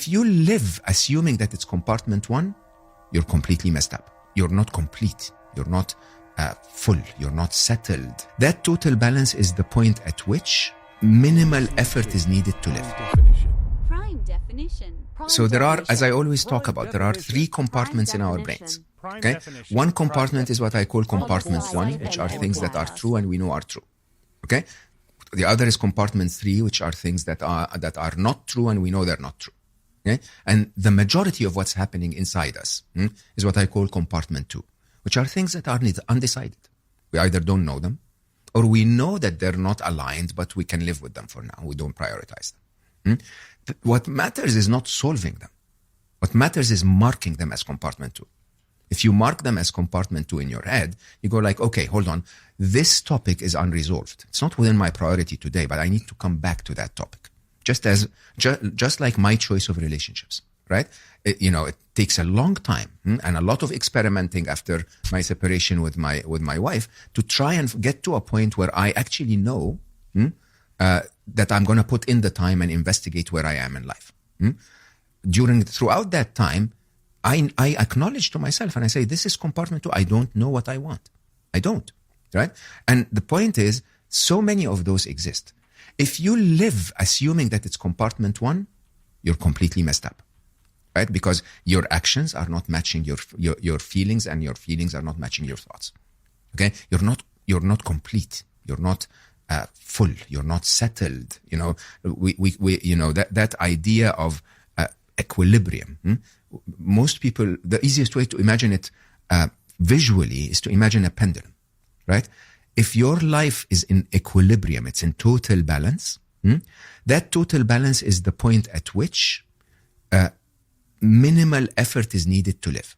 If you live assuming that it's compartment one, you're completely messed up. You're not complete. You're not full. You're not settled. That total balance is the point at which minimal effort is needed to live. Prime definition. So there are, as I always talk about, there are three compartments in our brains. Okay? One compartment is what I call compartment one, which are things that are true and we know are true. Okay? The other is compartment three, which are things that are not true and we know they're not true. Okay? And the majority of what's happening inside us is what I call compartment two, which are things that are undecided. We either don't know them, or we know that they're not aligned, but we can live with them for now. We don't prioritize them. What matters is not solving them. What matters is marking them as compartment two. If you mark them as compartment two in your head, you go like, okay, hold on. This topic is unresolved. It's not within my priority today, but I need to come back to that topic. Just like my choice of relationships, right? It takes a long time and a lot of experimenting after my separation with my wife to try and get to a point where I actually know that I'm going to put in the time and investigate where I am in life. Throughout that time, I acknowledge to myself and I say, this is compartment two. I don't know what I want. I don't, right? And the point is, so many of those exist. If you live assuming that it's compartment one, you're completely messed up, right? Because your actions are not matching your feelings, and your feelings are not matching your thoughts. Okay? You're not complete. You're not full. You're not settled. That idea of equilibrium. Most people, the easiest way to imagine it visually is to imagine a pendulum, right? If your life is in equilibrium, it's in total balance, that total balance is the point at which minimal effort is needed to live.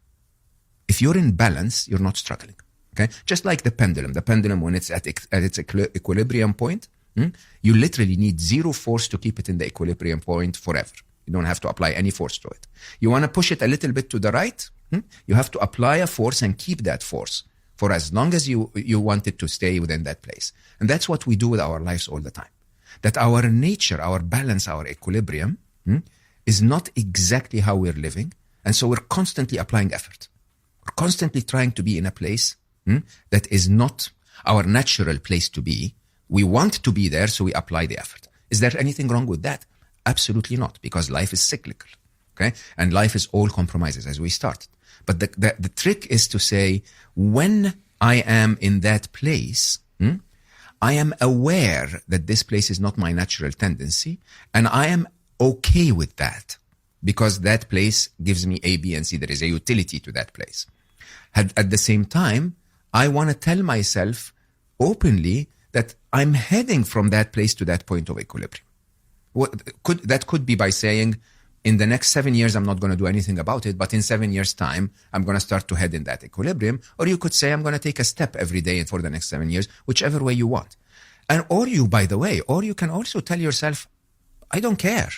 If you're in balance, you're not struggling. Okay? Just like the pendulum. The pendulum, when it's at its equilibrium point, you literally need zero force to keep it in the equilibrium point forever. You don't have to apply any force to it. You want to push it a little bit to the right, you have to apply a force and keep that force for as long as you want it to stay within that place. And that's what we do with our lives all the time. That our nature, our balance, our equilibrium is not exactly how we're living. And so we're constantly applying effort. We're constantly trying to be in a place that is not our natural place to be. We want to be there, so we apply the effort. Is there anything wrong with that? Absolutely not, because life is cyclical. Okay? And life is all compromises, as we started. But the trick is to say, when I am in that place, I am aware that this place is not my natural tendency, and I am okay with that because that place gives me A, B, and C. There is a utility to that place. At the same time, I want to tell myself openly that I'm heading from that place to that point of equilibrium. That could be by saying, in the next 7 years, I'm not going to do anything about it, but in 7 years' time, I'm going to start to head in that equilibrium. Or you could say, I'm going to take a step every day for the next 7 years, whichever way you want. Or you can also tell yourself, I don't care.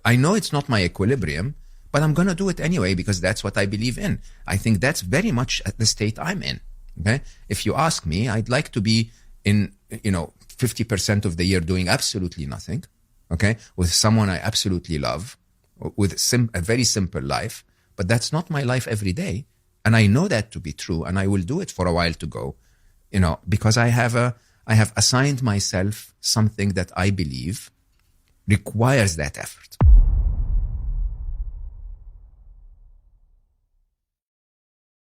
I know it's not my equilibrium, but I'm going to do it anyway because that's what I believe in. I think that's very much the state I'm in. Okay? If you ask me, I'd like to be in, 50% of the year doing absolutely nothing. Okay? With someone I absolutely love, with a very simple life, but that's not my life every day. And I know that to be true, and I will do it for a while to go, because I have assigned myself something that I believe requires that effort.